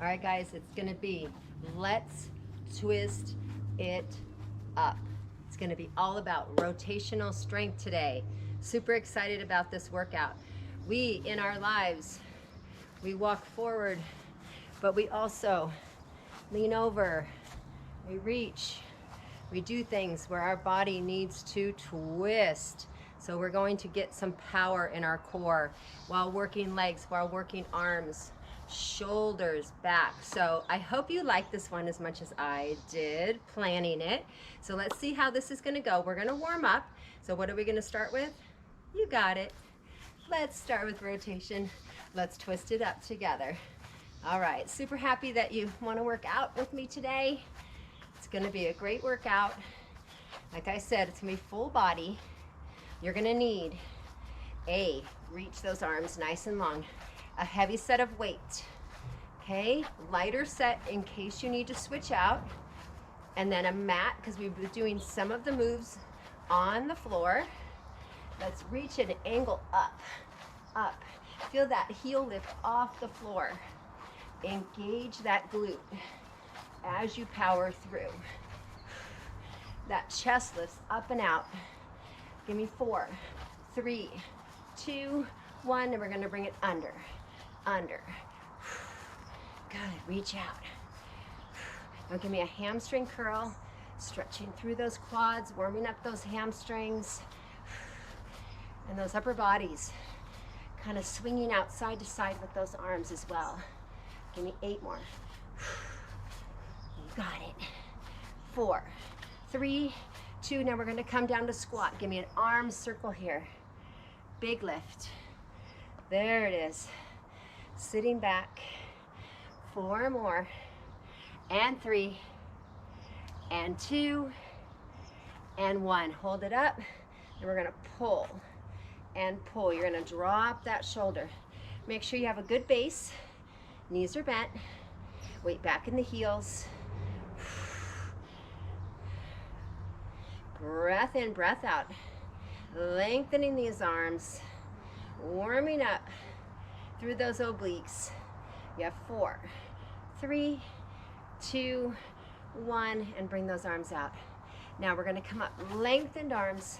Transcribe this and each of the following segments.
All right, guys, it's gonna be let's twist it up. It's gonna be all about rotational strength today. Super excited about this workout. We, in our lives, we walk forward, but we also lean over, we reach, we do things where our body needs to twist. So we're going to get some power in our core while working legs, while working arms, shoulders, back. So I hope you like this one as much as I did planning it. So let's see how this is gonna go. We're gonna warm up. So what are we gonna start with? You got it. Let's start with rotation. Let's twist it up together. All right, super happy that you wanna work out with me today. It's gonna be a great workout. Like I said, it's gonna be full body. You're gonna need reach those arms nice and long, a heavy set of weight, okay? Lighter set in case you need to switch out, and then a mat, because we've been doing some of the moves on the floor. Let's reach an angle up, up. Feel that heel lift off the floor. Engage that glute as you power through. That chest lifts up and out. Give me 4, 3, 2, 1, and we're gonna bring it under, under. Good, reach out. Now give me a hamstring curl, stretching through those quads, warming up those hamstrings, and those upper bodies, kind of swinging out side to side with those arms as well. Give me 8 more. You got it. 4, 3, 2, now we're gonna come down to squat. Give me an arm circle here. Big lift. There it is. Sitting back. 4 more. And 3. And 2. And 1. Hold it up. And we're gonna pull and pull. You're gonna drop that shoulder. Make sure you have a good base. Knees are bent. Weight back in the heels. Breath in, breath out. Lengthening these arms. Warming up through those obliques. You have 4, 3, 2, 1, and bring those arms out. Now we're gonna come up, lengthened arms,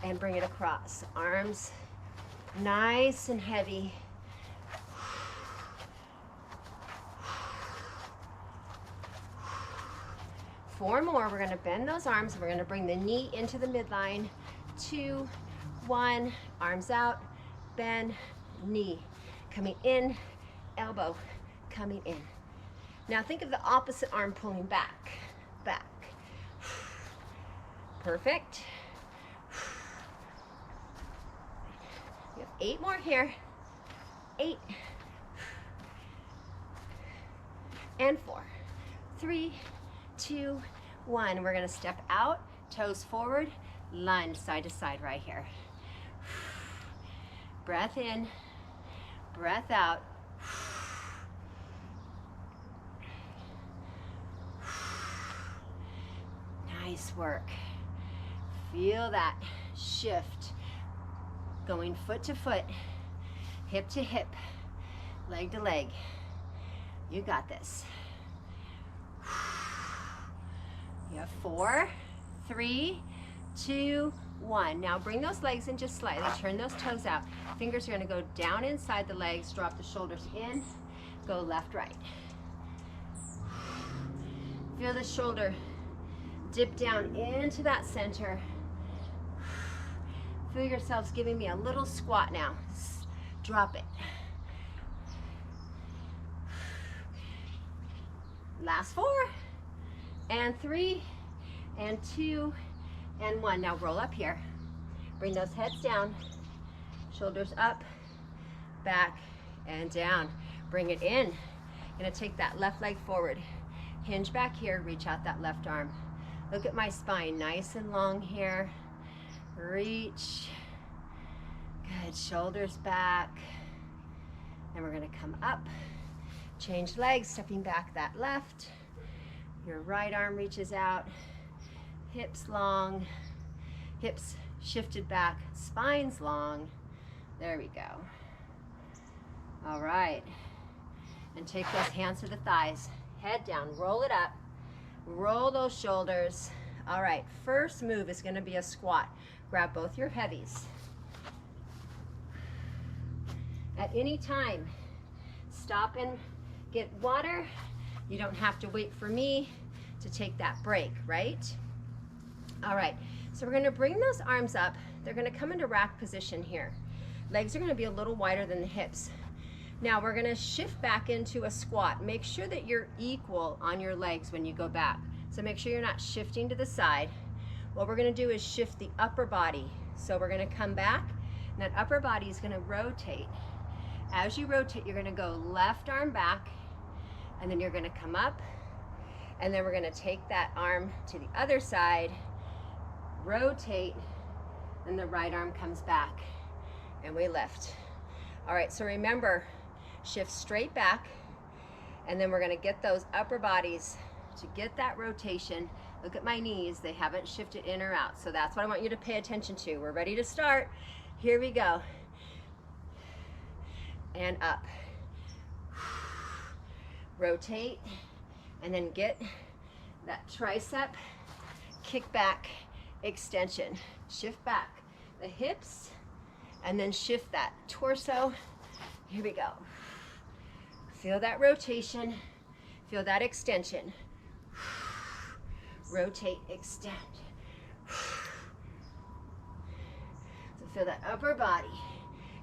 and bring it across. Arms nice and heavy. 4 more. We're gonna bend those arms. We're gonna bring the knee into the midline. 2, 1, arms out, bend, knee. Coming in, elbow, coming in. Now think of the opposite arm pulling back, back. Perfect. We have 8 more here. 8. And 4, 3, 2, 1. We're gonna step out, toes forward, lunge side to side right here. Breath in, breath out. Nice work. Feel that shift. Going foot to foot, hip to hip, leg to leg. You got this. You have 4, 3, 2, 1. Now bring those legs in just slightly. Turn those toes out. Fingers are going to go down inside the legs. Drop the shoulders in. Go left, right. Feel the shoulder dip down into that center. Feel yourselves giving me a little squat now. Drop it. Last 4. And 3, and 2, and 1. Now roll up here. Bring those heads down, shoulders up, back, and down. Bring it in. Gonna take that left leg forward. Hinge back here, reach out that left arm. Look at my spine, nice and long here. Reach. Good, shoulders back. And we're gonna come up. Change legs, stepping back that left. Your right arm reaches out, hips long, hips shifted back, spine's long. There we go. All right. And take those hands to the thighs. Head down, roll it up. Roll those shoulders. All right, first move is going to be a squat. Grab both your heavies. At any time, stop and get water. You don't have to wait for me to take that break, right? All right, so we're going to bring those arms up. They're going to come into rack position here. Legs are going to be a little wider than the hips. Now we're going to shift back into a squat. Make sure that you're equal on your legs when you go back. So make sure you're not shifting to the side. What we're going to do is shift the upper body. So we're going to come back, and that upper body is going to rotate. As you rotate, you're going to go left arm back, and then you're going to come up, and then we're going to take that arm to the other side, rotate, and the right arm comes back, and we lift. All right, so remember, shift straight back, and then we're going to get those upper bodies to get that rotation. Look at my knees, they haven't shifted in or out, so that's what I want you to pay attention to. We're ready to start. Here we go. And up. Rotate, and then get that tricep, kick back, extension. Shift back the hips, and then shift that torso. Here we go. Feel that rotation, feel that extension. Rotate, extend. So feel that upper body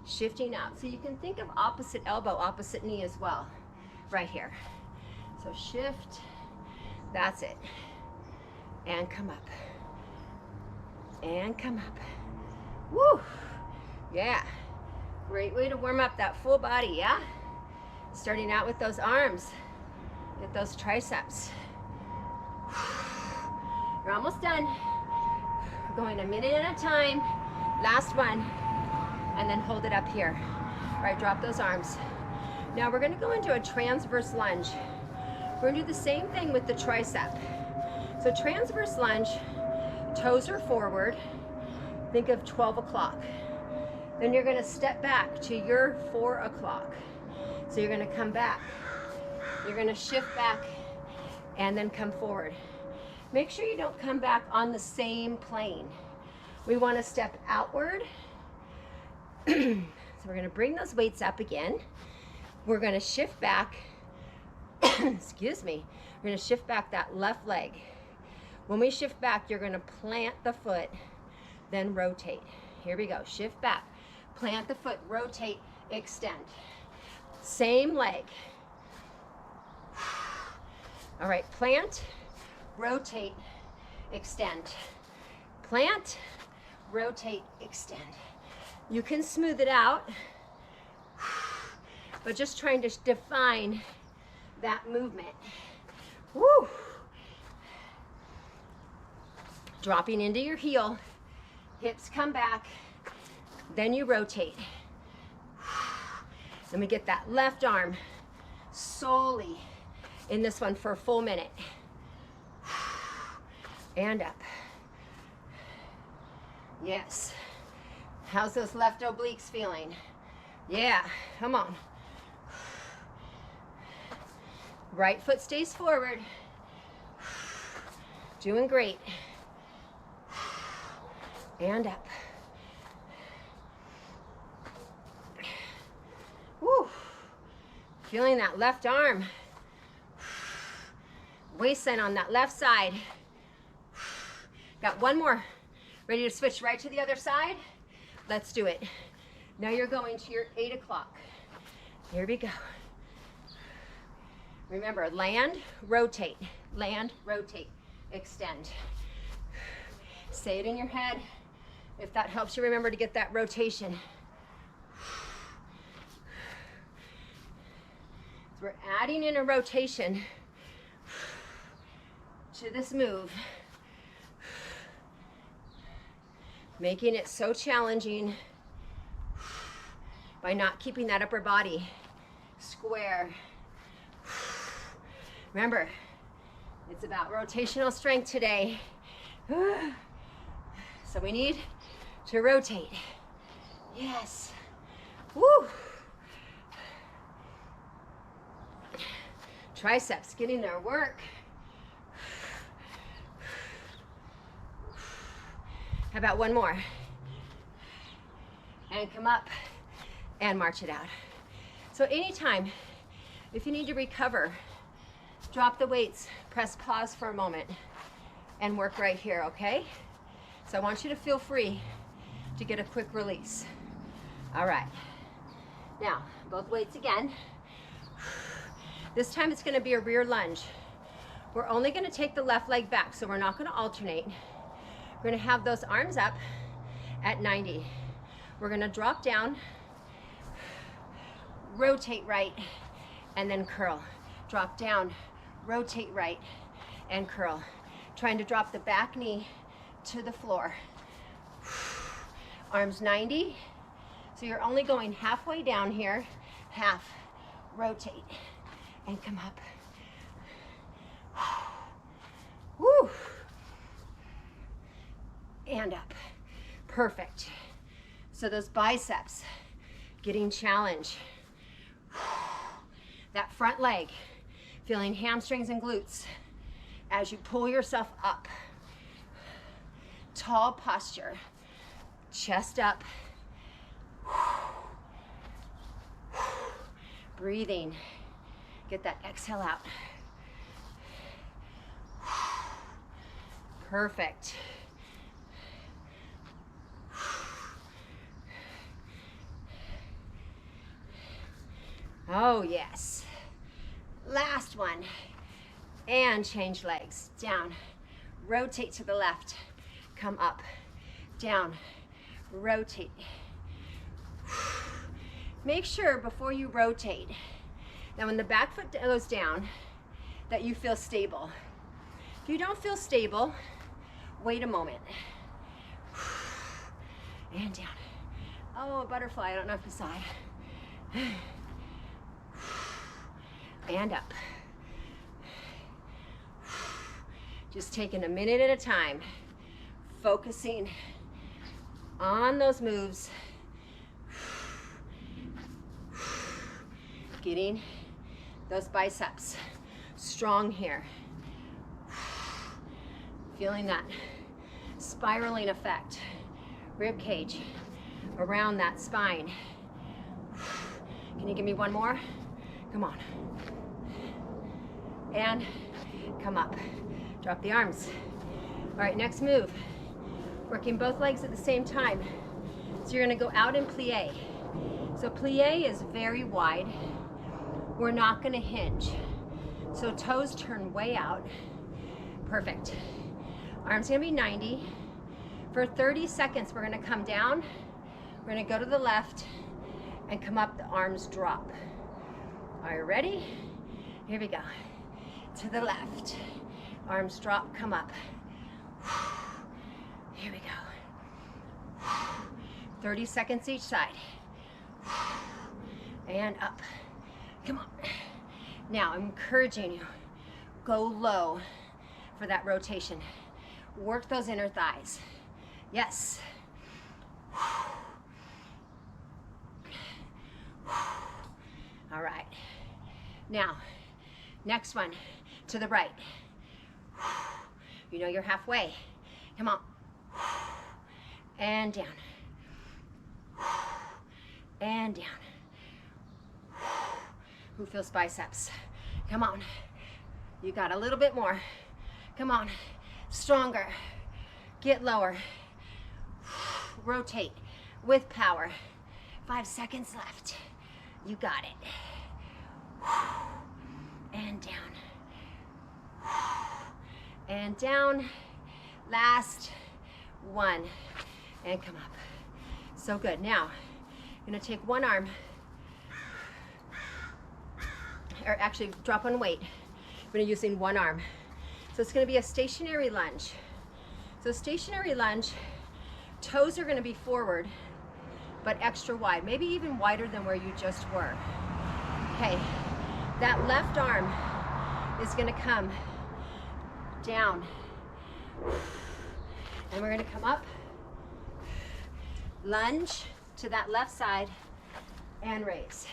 shifting out. So you can think of opposite elbow, opposite knee as well, right here. So shift, that's it. And come up. And come up. Woo! Yeah. Great way to warm up that full body, yeah? Starting out with those arms. Get those triceps. You're almost done. We're going a minute at a time. Last one. And then hold it up here. All right, drop those arms. Now we're gonna go into a transverse lunge. We're gonna do the same thing with the tricep. So transverse lunge, toes are forward. Think of 12 o'clock. Then you're gonna step back to your 4 o'clock. So you're gonna come back. You're gonna shift back and then come forward. Make sure you don't come back on the same plane. We wanna step outward. So we're gonna bring those weights up again. We're gonna shift back, excuse me. We're gonna shift back that left leg. When we shift back, you're gonna plant the foot, then rotate. Here we go, shift back, plant the foot, rotate, extend. Same leg. All right, plant, rotate, extend. Plant, rotate, extend. You can smooth it out, but just trying to define that movement. Woo! Dropping into your heel, hips come back, then you rotate. Then we get that left arm solely in this one for a full minute. And up. Yes. How's those left obliques feeling? Yeah, come on. Right foot stays forward. Doing great. And up. Woo. Feeling that left arm. Waistline on that left side. Got one more. Ready to switch right to the other side? Let's do it. Now you're going to your 8 o'clock. Here we go. Remember, land, rotate, extend. Say it in your head. If that helps you remember to get that rotation. So we're adding in a rotation to this move, making it so challenging by not keeping that upper body square. Remember, it's about rotational strength today. So we need to rotate. Yes. Woo. Triceps, getting their work. How about one more? And come up and march it out. So anytime, if you need to recover, drop the weights, press pause for a moment, and work right here, okay? So I want you to feel free to get a quick release. All right. Now, both weights again. This time it's gonna be a rear lunge. We're only gonna take the left leg back, so we're not gonna alternate. We're gonna have those arms up at 90. We're gonna drop down, rotate right, and then curl. Drop down, rotate right, and curl. Trying to drop the back knee to the floor. Arms 90. So you're only going halfway down here, half, rotate, and come up. Woo! And up. Perfect. So those biceps getting challenged. That front leg, feeling hamstrings and glutes as you pull yourself up. Tall posture, chest up. Breathing. Get that exhale out. Perfect. Oh, yes. Last one. And change legs. Down. Rotate to the left. Come up. Down. Rotate. Make sure before you rotate that when the back foot goes down that you feel stable. If you don't feel stable, wait a moment. And down. Oh, a butterfly. I don't know if you saw it. And up. Just taking a minute at a time, focusing on those moves, getting those biceps strong here, feeling that spiraling effect, rib cage around that spine. Can you give me one more? Come on. And come up. Drop the arms. All right, next move. Working both legs at the same time. So you're gonna go out in plie. So plie is very wide. We're not gonna hinge. So toes turn way out. Perfect. Arms gonna be 90. For 30 seconds, we're gonna come down. We're gonna go to the left and come up, the arms drop. Are you ready? Here we go. To the left. Arms drop, come up. Here we go. 30 seconds each side. And up. Come on. Now I'm encouraging you, go low for that rotation. Work those inner thighs. Yes. All right. Now, next one to the right. You know you're halfway. Come on. And down. And down. Who feels biceps? Come on. You got a little bit more. Come on. Stronger. Get lower. Rotate with power. 5 seconds left. You got it. And down. And down. Last one. And come up. So good. Now, I'm going to take one arm, or actually drop on weight. I'm going to using one arm. So it's going to be a stationary lunge. So stationary lunge, toes are going to be forward, but extra wide, maybe even wider than where you just were. Okay, that left arm is going to come down, and we're going to come up, lunge to that left side, and raise,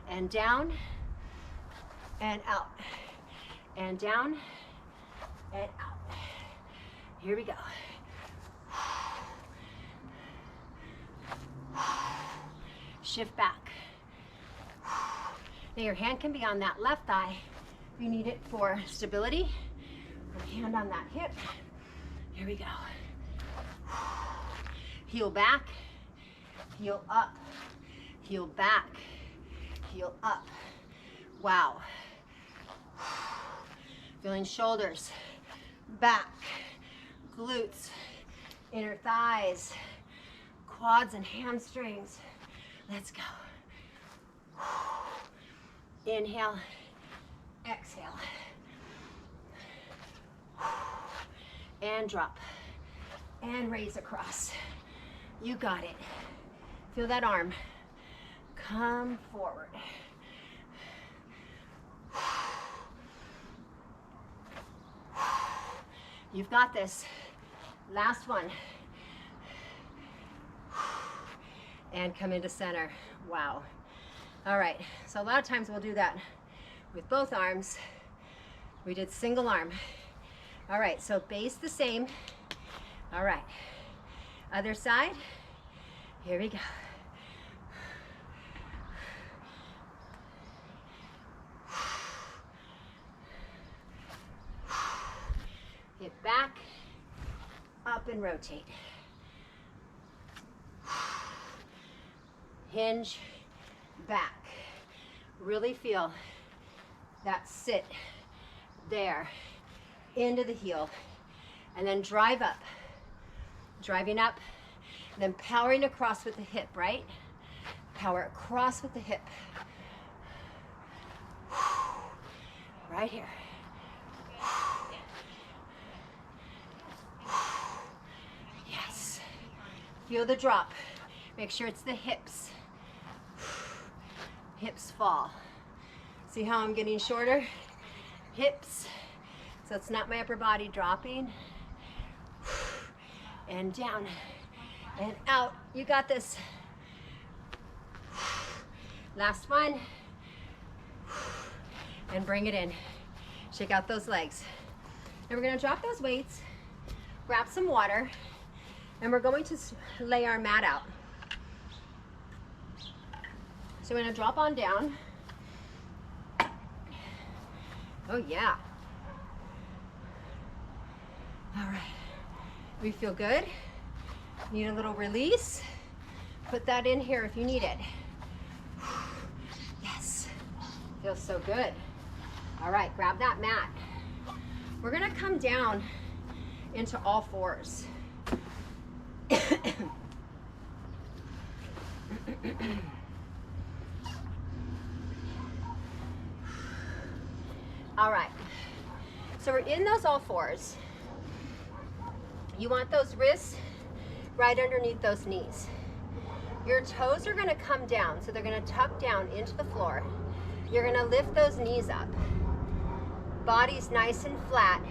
and down, and out, and down, and out. Here we go. Shift back. Now your hand can be on that left thigh. You need it for stability. Hand on that hip. Here we go. Heel back, heel up, heel back, heel up. Wow. Feeling shoulders, back, glutes, inner thighs, quads and hamstrings. Let's go. Inhale, exhale. And drop. And raise across. You got it. Feel that arm. Come forward. You've got this. Last one. And come into center. Wow. All right, so a lot of times we'll do that with both arms. We did single arm. All right, so base the same. All right, other side. Here we go. Hip back, up and rotate. Hinge, back. Really feel that sit there into the heel, and then drive up, driving up, and then powering across with the hip, right? Power across with the hip. Right here. Yes. Feel the drop. Make sure it's the hips. Hips fall. See how I'm getting shorter? Hips. So it's not my upper body dropping. And down and out. You got this. Last one. And bring it in. Shake out those legs. And we're gonna drop those weights, grab some water, and we're going to lay our mat out. So we're gonna drop on down. Oh yeah. All right, we feel good. Need a little release. Put that in here if you need it. Yes, feels so good. All right, grab that mat. We're gonna come down into all fours. All right, so we're in those all fours. You want those wrists right underneath those knees. Your toes are gonna come down, so they're gonna tuck down into the floor. You're gonna lift those knees up. Body's nice and flat,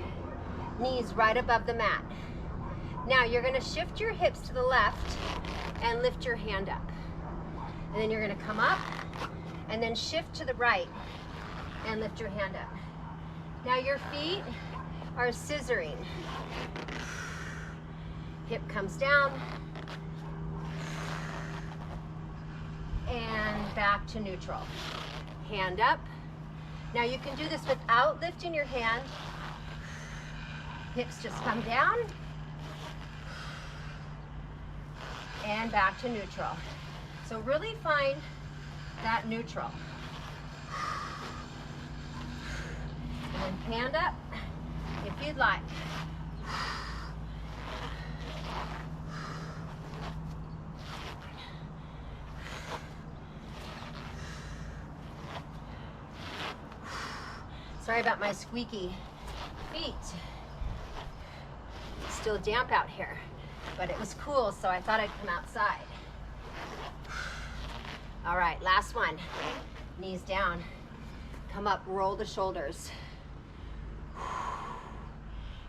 knees right above the mat. Now you're gonna shift your hips to the left and lift your hand up. And then you're gonna come up and then shift to the right and lift your hand up. Now your feet are scissoring. Hip comes down and back to neutral. Hand up. Now you can do this without lifting your hand. Hips just come down and back to neutral. So really find that neutral. And then hand up if you'd like. Sorry about my squeaky feet. It's still damp out here, but it was cool, so I thought I'd come outside. All right, last one. Knees down. Come up, roll the shoulders.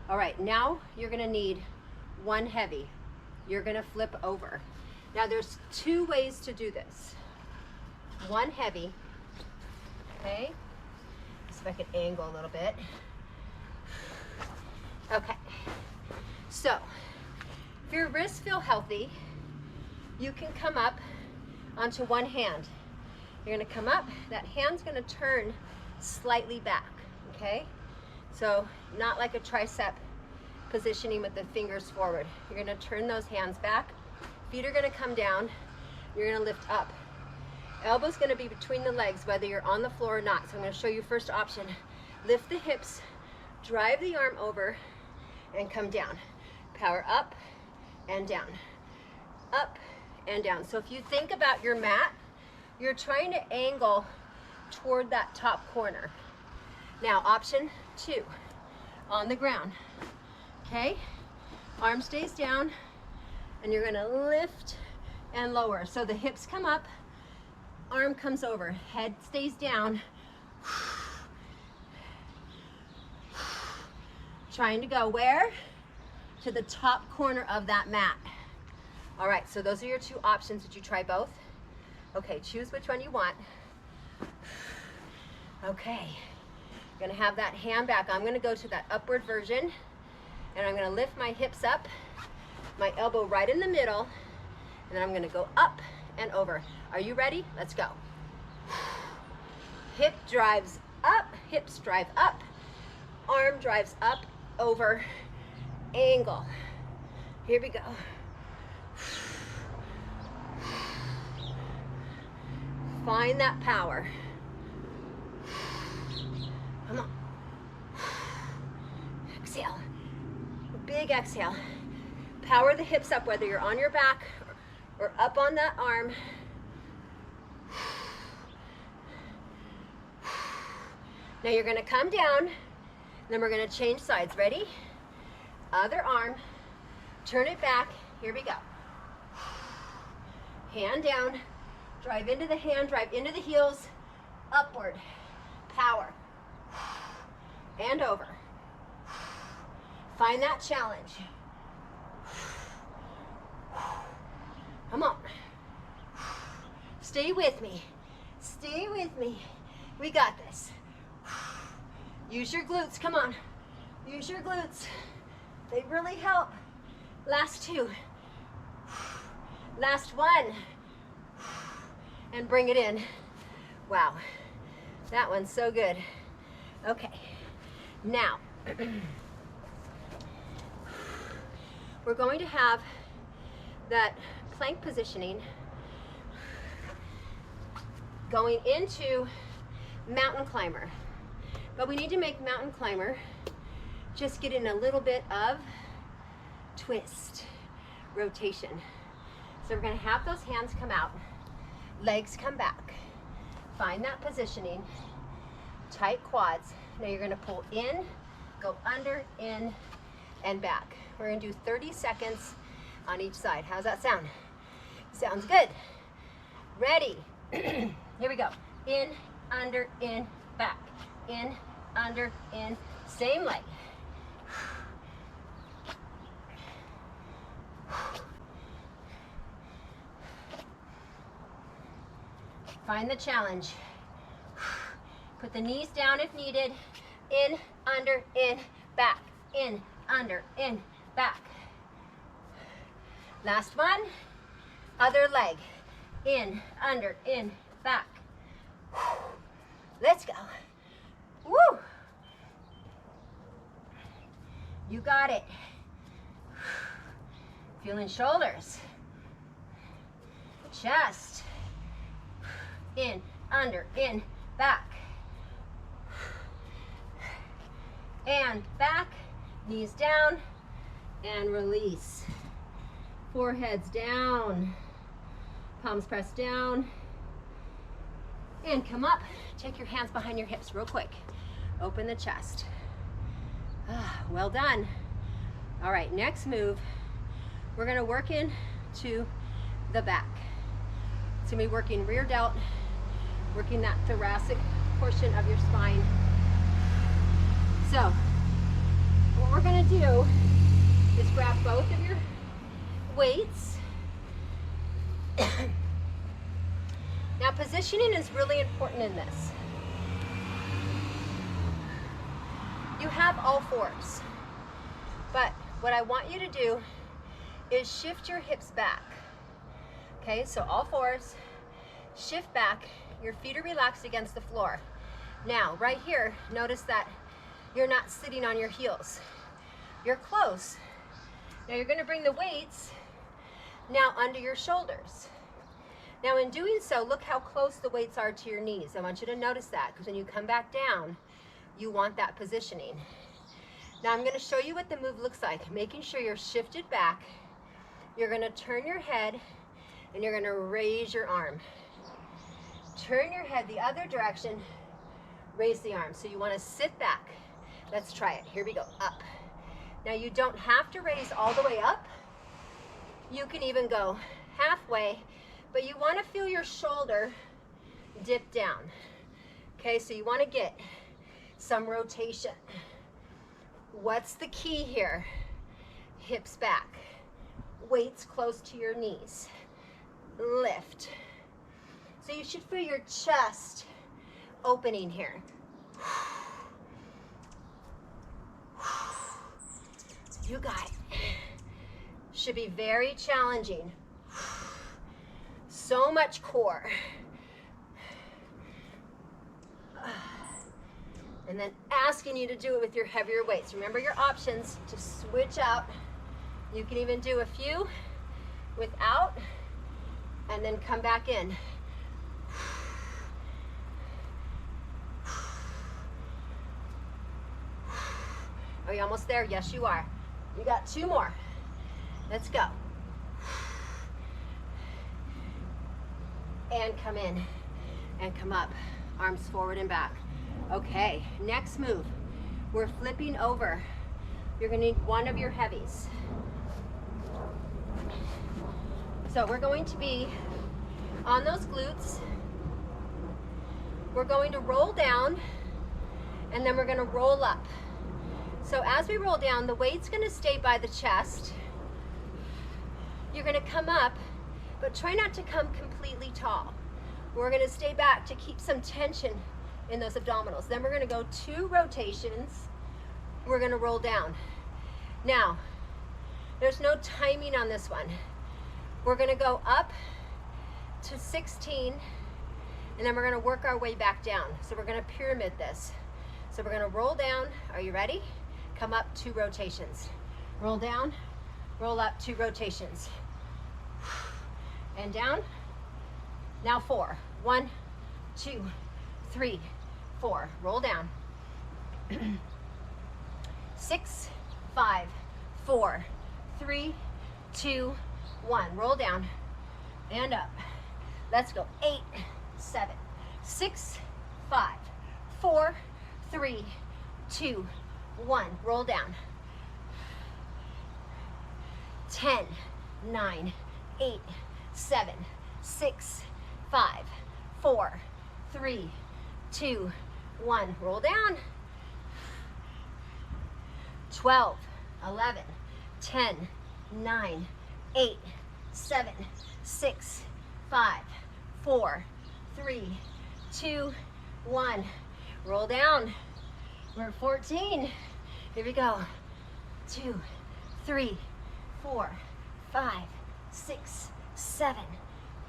All right, now you're gonna need one heavy. You're gonna flip over. Now there's two ways to do this. One heavy, okay? if I could angle a little bit. Okay, so if your wrists feel healthy, you can come up onto one hand. You're gonna come up, that hand's gonna turn slightly back, okay? So not like a tricep positioning with the fingers forward. You're gonna turn those hands back. Feet are gonna come down. You're gonna lift up. Elbow's gonna be between the legs, whether you're on the floor or not. So I'm gonna show you first option. Lift the hips, drive the arm over, and come down. Power up and down. Up and down. So if you think about your mat, you're trying to angle toward that top corner. Now, option 2, on the ground. Okay? Arm stays down, and you're gonna lift and lower. So the hips come up, arm comes over, head stays down. Trying to go where? To the top corner of that mat. All right, so those are your 2 options. Did you try both? Okay, choose which one you want. Okay, you're gonna have that hand back. I'm gonna go to that upward version, and I'm gonna lift my hips up, my elbow right in the middle, and then I'm gonna go up and over. Are you ready? Let's go. Hip drives up, hips drive up, arm drives up, over, angle. Here we go. Find that power. Come on. Exhale. Big exhale. Power the hips up, whether you're on your back or up on that arm. Now you're gonna come down, then we're gonna change sides. Ready? Other arm, turn it back. Here we go. Hand down, drive into the hand, drive into the heels, upward, power, and over. Find that challenge. Come on. Stay with me. Stay with me. We got this. Use your glutes, come on. Use your glutes. They really help. Last 2. Last 1. And bring it in. Wow, that one's so good. Okay, now, we're going to have that plank positioning going into mountain climber. But we need to make mountain climber just get in a little bit of twist, rotation. So we're gonna have those hands come out, legs come back. Find that positioning, tight quads. Now you're gonna pull in, go under, in, and back. We're gonna do 30 seconds on each side. How's that sound? Sounds good. Ready? Here we go. In, under, in, back. In, under, in, same leg. Find the challenge. Put the knees down if needed. In, under, in, back. In, under, in, back. Last one. Other leg. In, under, in, back. Let's go. Woo! You got it. Feeling shoulders. Chest. In, under, in, back. And back, knees down, and release. Foreheads down, palms pressed down, and come up. Take your hands behind your hips real quick. Open the chest. Well done. All right, next move, we're gonna work into the back. It's gonna be working rear delt, working that thoracic portion of your spine. So, what we're gonna do is grab both of your weights. Now, positioning is really important in this. you have all fours. But what I want you to do is shift your hips back. Okay, so all fours, shift back, your feet are relaxed against the floor. Now, right here, notice that you're not sitting on your heels. You're close. Now you're gonna bring the weights now under your shoulders. Now in doing so, look how close the weights are to your knees. I want you to notice that, because when you come back down, you want that positioning. Now I'm gonna show you what the move looks like, making sure you're shifted back. You're gonna turn your head and you're gonna raise your arm. Turn your head the other direction, raise the arm. So you wanna sit back. Let's try it. Here we go, up. Now you don't have to raise all the way up. You can even go halfway, but you wanna feel your shoulder dip down. Okay, so you wanna get some rotation. What's the key here? Hips back, weights close to your knees, lift. So you should feel your chest opening here. You got it. Should be very challenging. So much core. And then asking you to do it with your heavier weights. Remember your options to switch out. You can even do a few without, and then come back in. Are you almost there? Yes, you are. You got 2 more. Let's go. And come in and come up. Arms forward and back. Okay, next move. We're flipping over. You're gonna need one of your heavies. So we're going to be on those glutes. We're going to roll down and then we're gonna roll up. So as we roll down, the weight's gonna stay by the chest. You're gonna come up, but try not to come completely tall. We're gonna stay back to keep some tension in those abdominals. Then we're gonna go 2 rotations. We're gonna roll down. Now, there's no timing on this one. We're gonna go up to 16, and then we're gonna work our way back down. So we're gonna pyramid this. So we're gonna roll down. Are you ready? Come up 2 rotations. Roll down, roll up 2 rotations. And down. Now 4. 1, 2, 3, 4. Roll down. 6, 5, 4, 3, 2, 1. Roll down and up. Let's go. 8, 7, 6, 5, 4, 3, 2, 1. Roll down. 10, 9, 8, 7, 6, 5, 4, 3, 2, 1. Roll down. 12, 11, 10, 9, 8, 7, 6, 5, 4, 3, 2, 1. Roll down. We're at 14. Here we go. 2, 3, 4, 5, 6, 7,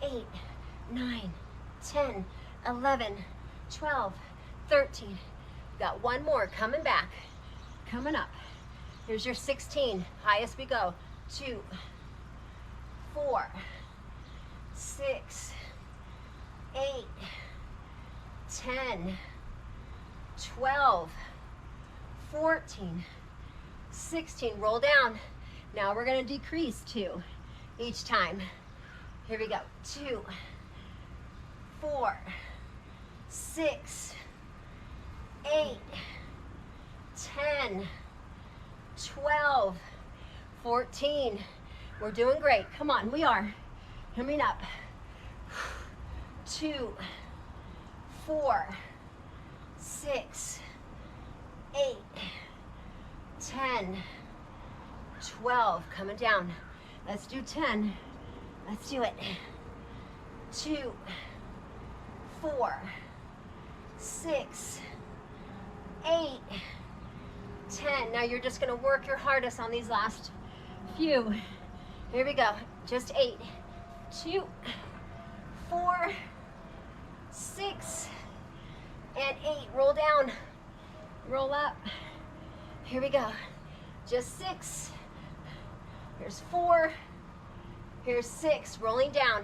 8, 9, 10, 11, 12, 13. Got 1 more coming back, coming up. Here's your 16, highest we go. 2, 4, 6, 8, 10, 12, 14, 16. Roll down. Now we're gonna decrease 2 each time. Here we go. 2, 4, 6, 8, 10, 12, 14. We're doing great. Come on, we are. Coming up. 2, 4, 6, 8, 10, 12. Coming down. Let's do 10. Let's do it. 2, 4, 6, 8, 10. Now you're just gonna work your hardest on these last few. Here we go. Just 8, 2, 4, 6, and 8. Roll down, roll up. Here we go. Just 6. Here's 4. Here's 6. Rolling down.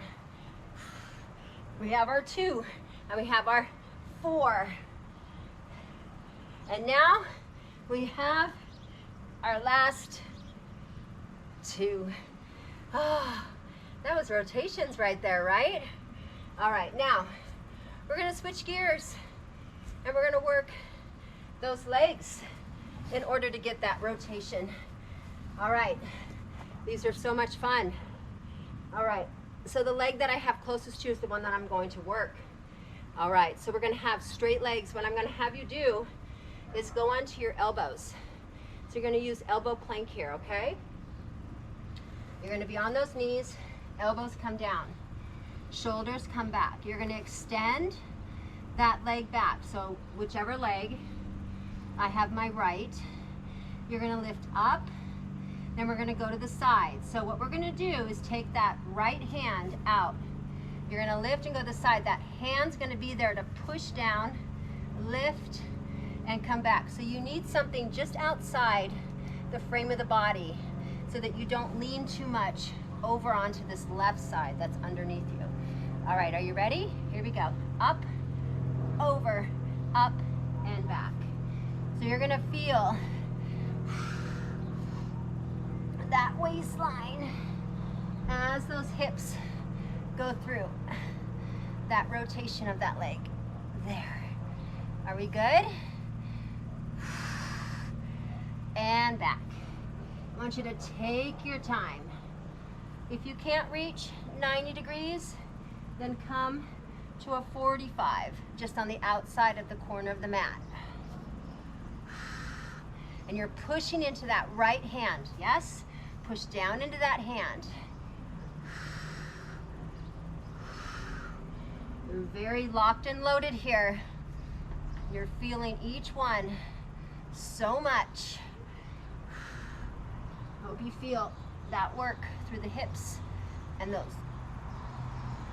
We have our 2, and we have our 4. And now we have our last 2. Oh, that was rotations right there, right? All right, now we're gonna switch gears and we're gonna work those legs in order to get that rotation. All right, these are so much fun. All right, so the leg that I have closest to is the one that I'm going to work. All right, so we're gonna have straight legs. What I'm gonna have you do is go onto your elbows. So you're gonna use elbow plank here, okay? You're gonna be on those knees, elbows come down, shoulders come back. You're gonna extend that leg back. So whichever leg, I have my right. You're gonna lift up, then we're gonna go to the side. So what we're gonna do is take that right hand out. You're gonna lift and go to the side. That hand's gonna be there to push down, lift, and come back. So you need something just outside the frame of the body so that you don't lean too much over onto this left side that's underneath you. All right, are you ready? Here we go. Up, over, up, and back. So you're gonna feel that waistline as those hips go through that rotation of that leg. There. Are we good? And back. I want you to take your time. If you can't reach 90 degrees, then come to a 45, just on the outside of the corner of the mat. And you're pushing into that right hand, yes? Push down into that hand. You're very locked and loaded here. You're feeling each one so much. Hope you feel that work through the hips and those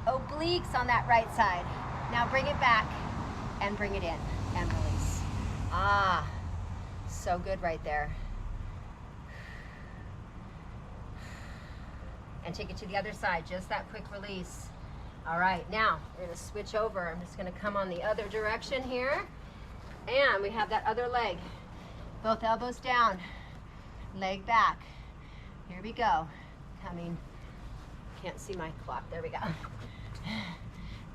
obliques on that right side. Now bring it back and bring it in and release. Ah, so good right there. And take it to the other side, just that quick release. All right, now we're gonna switch over. I'm just gonna come on the other direction here. And we have that other leg. Both elbows down, leg back. Here we go. Coming, can't see my clock, there we go.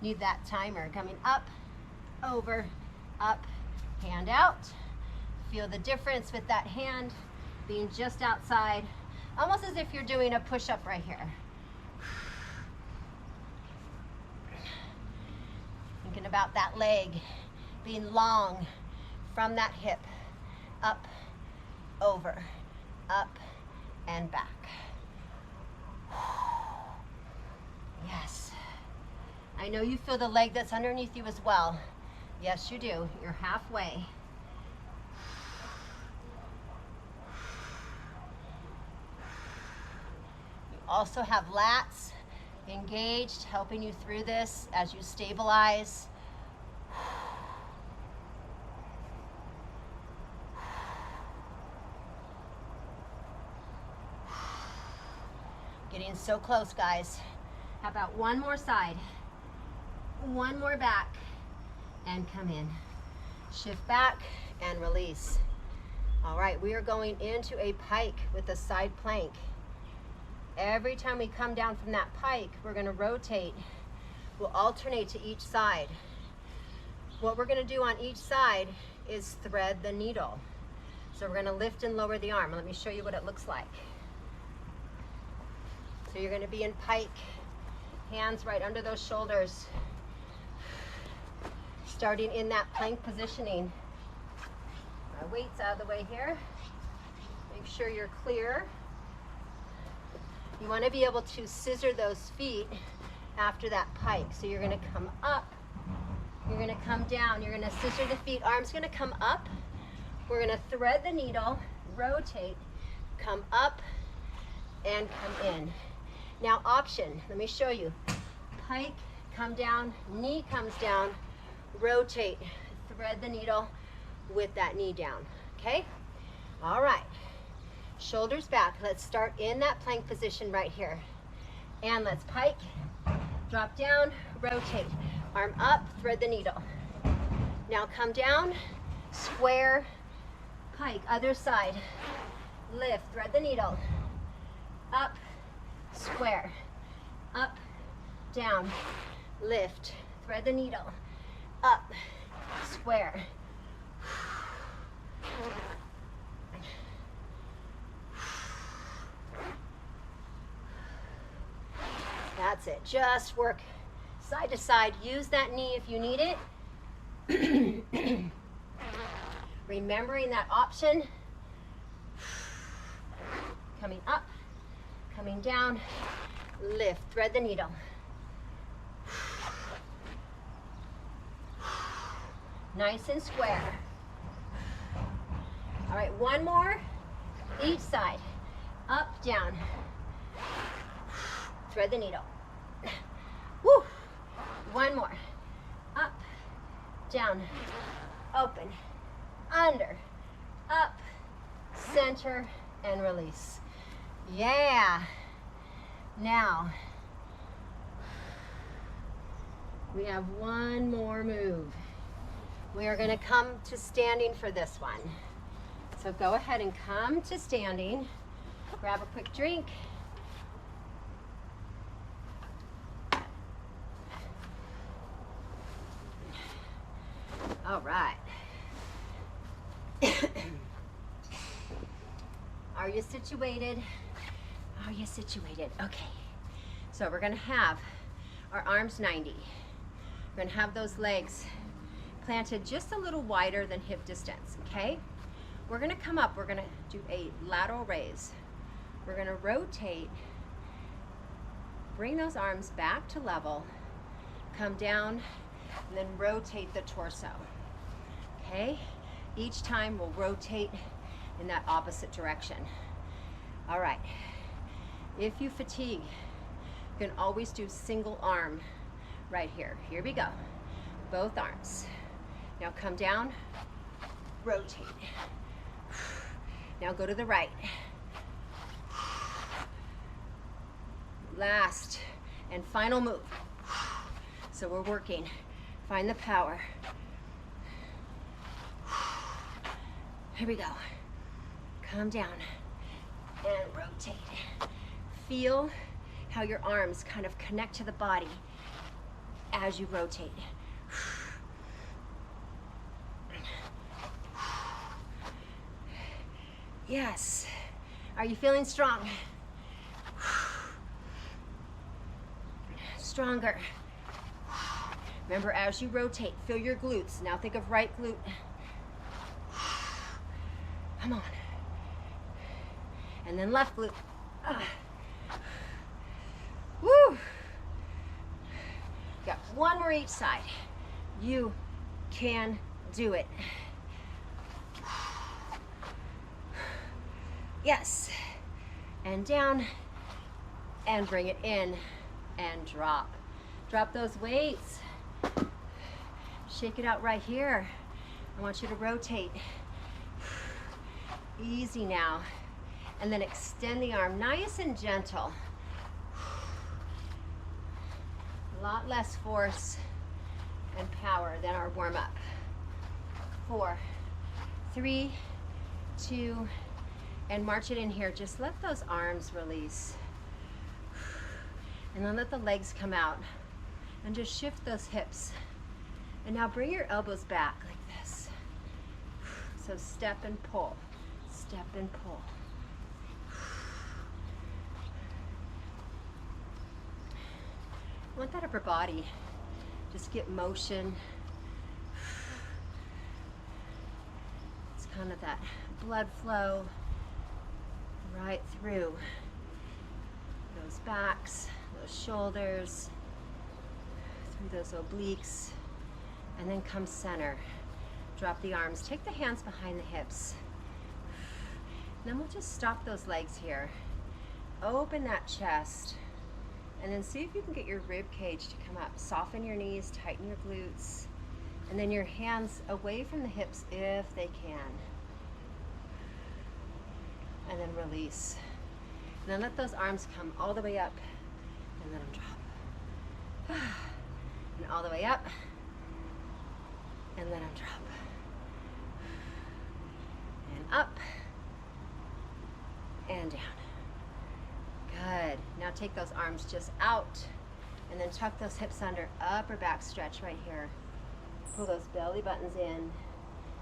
Need that timer. Coming up, over, up, hand out. Feel the difference with that hand being just outside, almost as if you're doing a push-up right here. Thinking about that leg being long from that hip, up, over, up, and back. Yes. I know you feel the leg that's underneath you as well. Yes, you do. You're halfway. You also have lats engaged, helping you through this as you stabilize. Getting so close, guys. How about one more side? One more back and come in. Shift back and release. All right, we are going into a pike with a side plank. Every time we come down from that pike, we're gonna rotate. We'll alternate to each side. What we're gonna do on each side is thread the needle. So we're gonna lift and lower the arm. Let me show you what it looks like. So you're gonna be in pike, hands right under those shoulders. Starting in that plank positioning. My weight's out of the way here. Make sure you're clear. You wanna be able to scissor those feet after that pike. So you're gonna come up, you're gonna come down, you're gonna scissor the feet, arms gonna come up, We're gonna thread the needle, rotate, come up and come in. Now option, let me show you. Pike, come down, knee comes down, rotate, thread the needle with that knee down, okay? All right, shoulders back. Let's start in that plank position right here. And let's pike, drop down, rotate, arm up, thread the needle. Now come down, square, pike, other side, lift, thread the needle, up, square, up, down, lift, thread the needle, up, square. That's it, just work side to side. Use that knee if you need it. Remembering that option. Coming up, coming down, lift, thread the needle. Nice and square. All right, one more, each side. Up, down. Thread the needle. Woo! One more. Up, down, open, under, up, center, and release. Yeah. Now, we have one more move. We are going to come to standing for this one. So go ahead and come to standing. Grab a quick drink. All right. Are you situated? Are you situated? Okay. So we're going to have our arms 90. We're going to have those legs planted just a little wider than hip distance, okay? We're going to come up. We're going to do a lateral raise. We're going to rotate. Bring those arms back to level. Come down and then rotate the torso. Okay? Each time we'll rotate in that opposite direction. All right. If you fatigue, you can always do single arm right here. Here we go. Both arms. Now come down, rotate. Now go to the right. Last and final move. So we're working. Find the power. Here we go. Come down and rotate. Feel how your arms kind of connect to the body as you rotate. Yes. Are you feeling strong? Stronger. Remember, as you rotate, feel your glutes. Now think of right glute. Come on. And then left glute. Woo! Got one more each side. You can do it. Yes. And down. And bring it in. And drop. Drop those weights. Shake it out right here. I want you to rotate. Easy now. And then extend the arm nice and gentle. A lot less force and power than our warm-up. 4, 3, 2, and march it in here. Just let those arms release. And then let the legs come out. And just shift those hips. And now bring your elbows back like this. So step and pull. Step and pull. Want that upper body. Just get motion. It's kind of that blood flow right through those backs, those shoulders, through those obliques, and then come center. Drop the arms. Take the hands behind the hips. And then we'll just stop those legs here. Open that chest. And then see if you can get your rib cage to come up. Soften your knees, tighten your glutes. And then your hands away from the hips if they can. And then release. And then let those arms come all the way up and let them drop. And all the way up and let them drop. And up and down. Good. Now take those arms just out and then tuck those hips under. Upper back stretch right here. Pull those belly buttons in.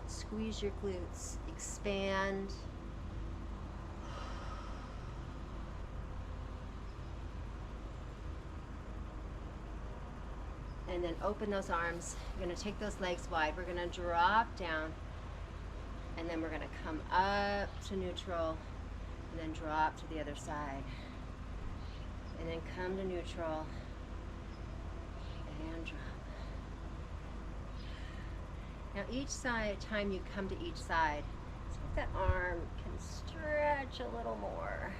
Squeeze your glutes. Expand. And then open those arms. You're going to take those legs wide. We're going to drop down. And then we're going to come up to neutral. And then drop to the other side. And then come to neutral. And drop. Now each time you come to each side, see if that arm can stretch a little more.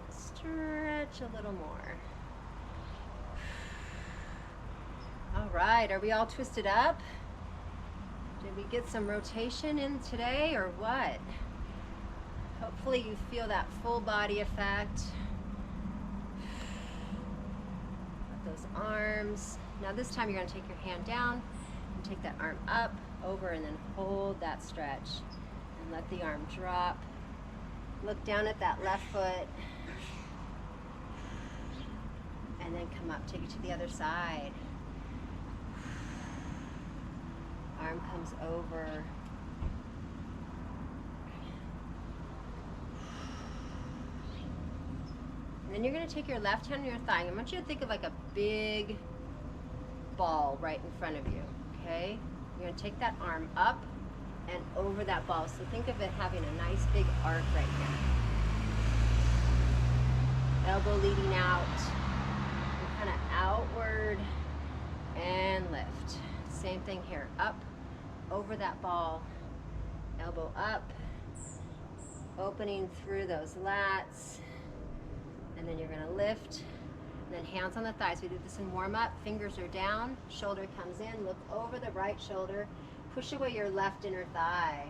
Stretch a little more. All right, are we all twisted up? Did we get some rotation in today or what? Hopefully you feel that full body effect. Let those arms. Now this time you're going to take your hand down and take that arm up, over, and then hold that stretch. And let the arm drop. Look down at that left foot. And then come up, take it to the other side. Arm comes over. And then you're going to take your left hand on your thigh. I want you to think of like a big ball right in front of you, okay? You're going to take that arm up and over that ball. So think of it having a nice big arc right here. Elbow leading out. And kind of outward and lift. Same thing here. Up, over that ball. Elbow up. Opening through those lats. And then you're going to lift. And then hands on the thighs. We do this in warm-up. Fingers are down. Shoulder comes in. Look over the right shoulder. Push away your left inner thigh.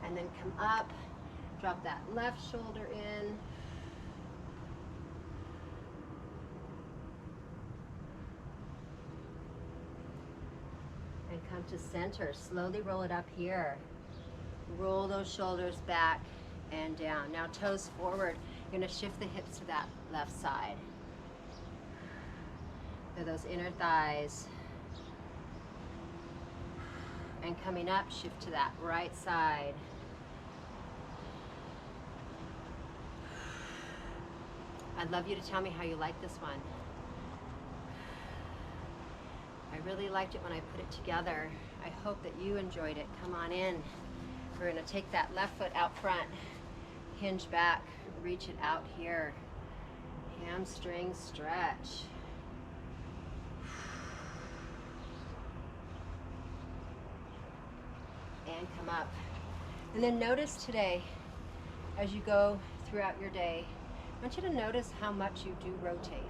And then come up. Drop that left shoulder in. And come to center. Slowly roll it up here. Roll those shoulders back and down. Now toes forward. You're going to shift the hips to that left side. So those inner thighs. And coming up, shift to that right side. I'd love you to tell me how you like this one. I really liked it when I put it together. I hope that you enjoyed it. Come on in. We're going to take that left foot out front. Hinge back, reach it out here. Hamstring stretch. And come up. And then notice today, as you go throughout your day, I want you to notice how much you do rotate.